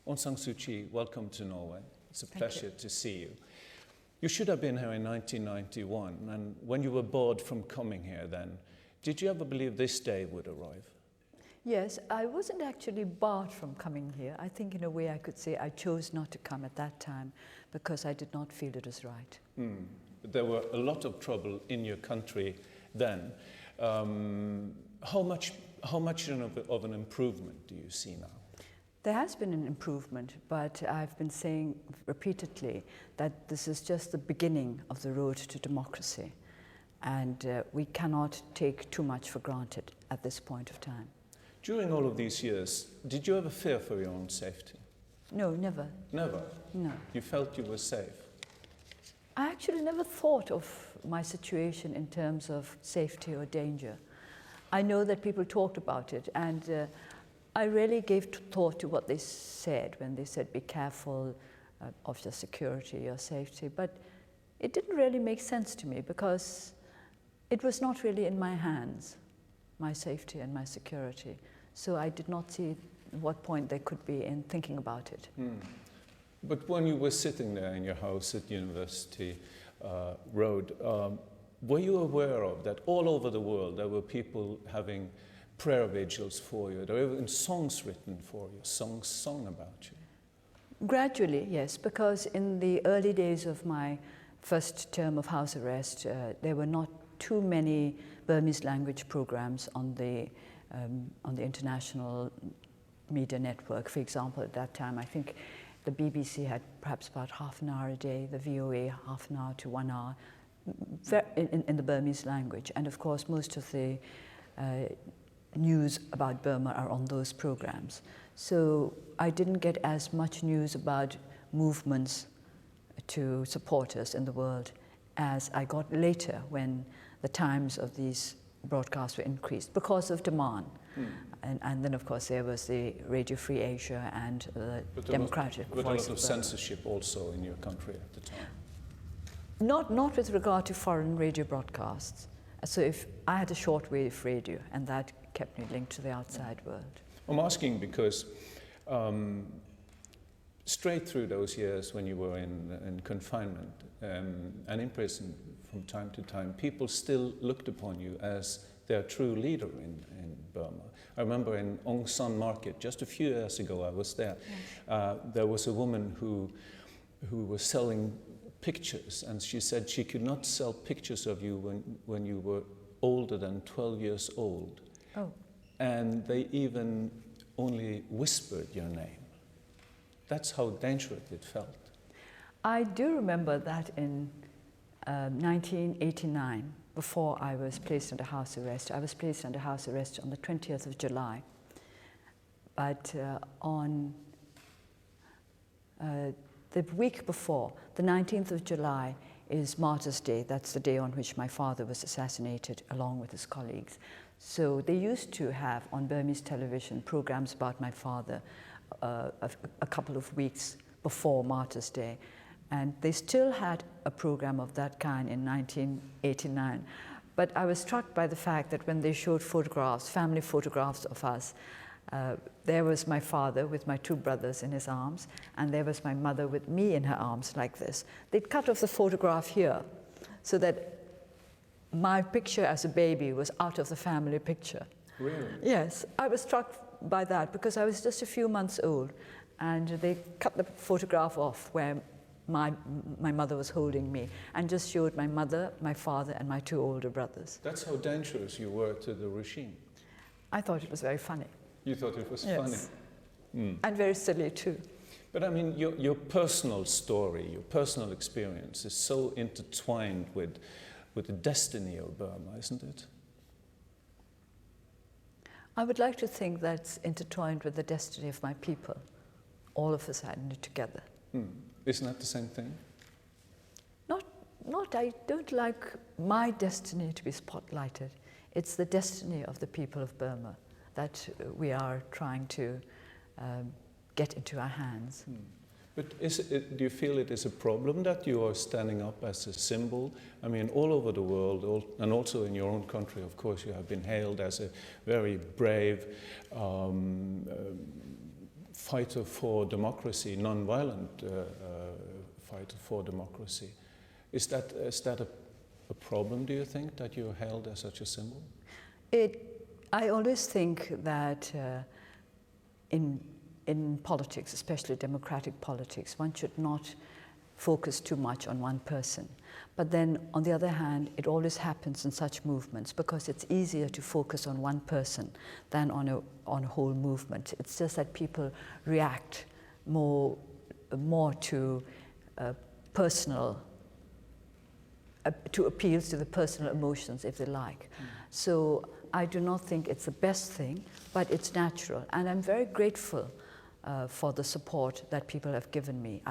Aung San Suu Kyi, welcome to Norway. It's a pleasure to see you. You should have been here in 1991, and when you were bored from coming here then, did you ever believe this day would arrive? Yes, I wasn't actually barred from coming here. I think in a way I could say I chose not to come at that time because I did not feel it was right. But there were a lot of trouble in your country then. How much of an improvement do you see now? There has been an improvement, but I've been saying repeatedly that this is just the beginning of the road to democracy, and we cannot take too much for granted at this point of time. During all of these years, did you ever fear for your own safety? No, never. Never? No. You felt you were safe? I actually never thought of my situation in terms of safety or danger. I know that people talked about it, and I really gave thought to what they said when they said be careful of your security, your safety, but it didn't really make sense to me because it was not really in my hands, my safety and my security. So I did not see what point there could be in thinking about it. But when you were sitting there in your house at University Road, were you aware of that all over the world there were people having prayer vigils for you? There were even songs written for you, songs sung about you. Gradually, yes, because in the early days of my first term of house arrest, there were not too many Burmese language programs on the international media network. For example, at that time, I think the BBC had perhaps about half an hour a day, the VOA half an hour to 1 hour in the Burmese language. And of course, most of the news about Burma are on those programs. So I didn't get as much news about movements to support us in the world as I got later when the times of these broadcasts were increased because of demand. And then of course there was the Radio Free Asia and the Democratic Voice. But a lot of censorship also in your country at the time. Not with regard to foreign radio broadcasts. So if I had a shortwave radio, and that kept me linked to the outside world. I'm asking because straight through those years when you were in confinement and in prison from time to time, people still looked upon you as their true leader in Burma. I remember in Aung San Market, just a few years ago I was there, there was a woman who was selling pictures, and she said she could not sell pictures of you when you were older than 12 years old. Oh. And they even only whispered your name. That's how dangerous it felt. I do remember that in 1989, before I was placed under house arrest. I was placed under house arrest on the 20th of July. But on the week before, the 19th of July, is Martyrs' Day. That's the day on which my father was assassinated along with his colleagues. So they used to have on Burmese television programs about my father a couple of weeks before Martyrs' Day. And they still had a program of that kind in 1989. But I was struck by the fact that when they showed photographs, family photographs of us, there was my father with my two brothers in his arms, and there was my mother with me in her arms like this. They'd cut off the photograph here so that my picture as a baby was out of the family picture. Really? Yes, I was struck by that because I was just a few months old, and they cut the photograph off where my mother was holding me and just showed my mother, my father, and my two older brothers. That's how dangerous you were to the regime. I thought it was very funny. You thought it was Yes. funny? And very silly too. But I mean, your personal story, your personal experience is so intertwined with the destiny of Burma, isn't it? I would like to think that's intertwined with the destiny of my people, all of us had together. Isn't that the same thing? I don't like my destiny to be spotlighted. It's the destiny of the people of Burma that we are trying to get into our hands. But do you feel it is a problem that you are standing up as a symbol? I mean, all over the world, and also in your own country, of course, you have been hailed as a very brave fighter for democracy, non-violent fighter for democracy. Is that a problem, do you think, that you're held as such a symbol? I always think that in politics, especially democratic politics, one should not focus too much on one person. But then, on the other hand, it always happens in such movements because it's easier to focus on one person than on a whole movement. It's just that people react more to personal, to appeals to the personal emotions, if they like. So I do not think it's the best thing, but it's natural. And I'm very grateful for the support that people have given me.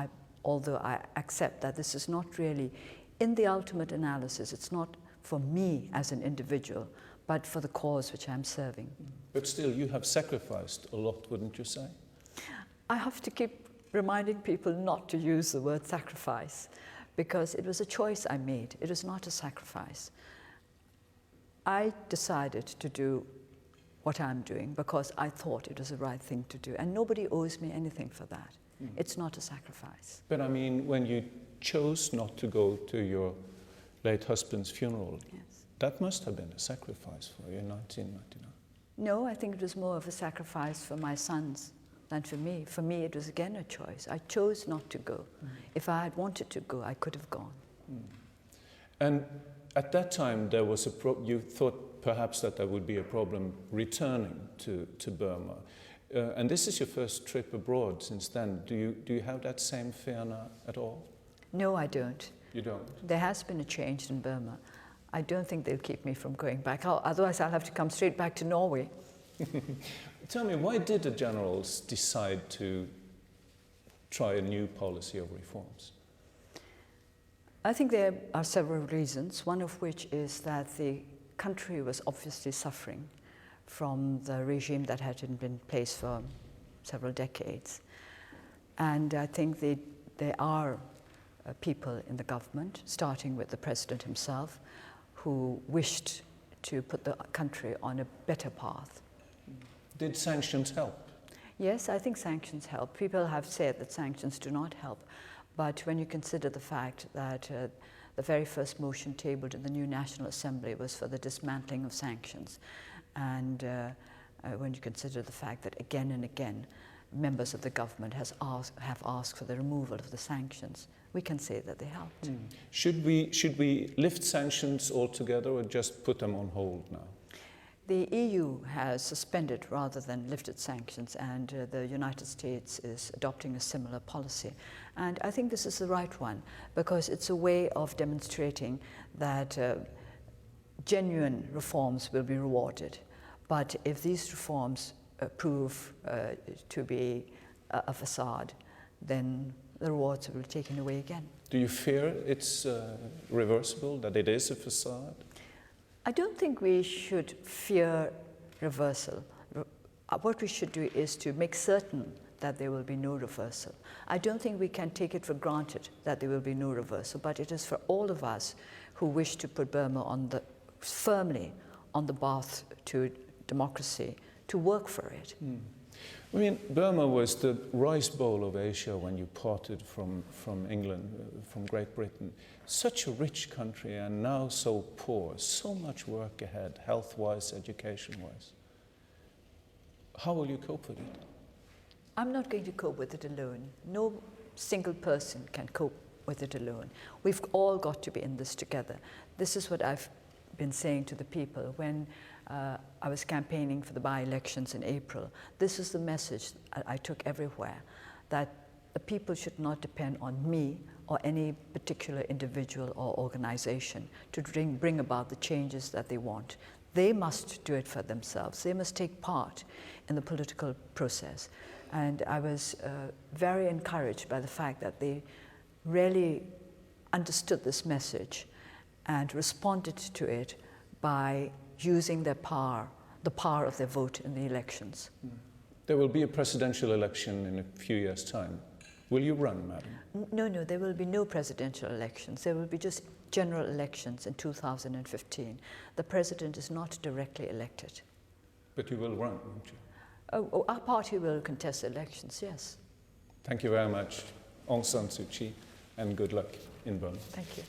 Although I accept that this is not really, in the ultimate analysis, it's not for me as an individual, but for the cause which I'm serving. But still, you have sacrificed a lot, wouldn't you say? I have to keep reminding people not to use the word sacrifice, because it was a choice I made. It is not a sacrifice. I decided to do what I'm doing because I thought it was the right thing to do, and nobody owes me anything for that. It's not a sacrifice. But I mean, when you chose not to go to your late husband's funeral, Yes. that must have been a sacrifice for you in 1999. No, I think it was more of a sacrifice for my sons than for me. For me, it was again a choice. I chose not to go. If I had wanted to go, I could have gone. And at that time, there was you thought perhaps that there would be a problem returning to Burma. And this is your first trip abroad since then. Do you have that same fear now at all? No, I don't. You don't? There has been a change in Burma. I don't think they'll keep me from going back. Otherwise, I'll have to come straight back to Norway. Tell me, why did the generals decide to try a new policy of reforms? I think there are several reasons, one of which is that the country was obviously suffering from the regime that had been in place for several decades. And I think there are people in the government, starting with the president himself, who wished to put the country on a better path. Did sanctions help? Yes, I think sanctions help. People have said that sanctions do not help, but when you consider the fact that the very first motion tabled in the new National Assembly was for the dismantling of sanctions, and when you consider the fact that again and again members of the government have asked for the removal of the sanctions, we can say that they helped. Should we lift sanctions altogether or just put them on hold now? The EU has suspended rather than lifted sanctions, and the United States is adopting a similar policy. And I think this is the right one, because it's a way of demonstrating that genuine reforms will be rewarded. But if these reforms prove to be a facade, then the rewards will be taken away again. Do you fear it's reversible, that it is a facade? I don't think we should fear reversal. What we should do is to make certain that there will be no reversal. I don't think we can take it for granted that there will be no reversal, but it is for all of us who wish to put Burma firmly on the path to democracy, to work for it. I mean, Burma was the rice bowl of Asia when you parted from England, from Great Britain. Such a rich country and now so poor, so much work ahead, health-wise, education-wise. How will you cope with it? I'm not going to cope with it alone. No single person can cope with it alone. We've all got to be in this together. This is what I've been saying to the people when I was campaigning for the by-elections in April. This is the message I took everywhere, that the people should not depend on me or any particular individual or organization to bring about the changes that they want. They must do it for themselves. They must take part in the political process. And I was very encouraged by the fact that they really understood this message and responded to it by using their power, the power of their vote in the elections. There will be a presidential election in a few years' time. Will you run, madam? No, there will be no presidential elections. There will be just general elections in 2015. The president is not directly elected. But you will run, won't you? Oh, our party will contest elections, yes. Thank you very much, Aung San Suu Kyi, and good luck in Burma. Thank you.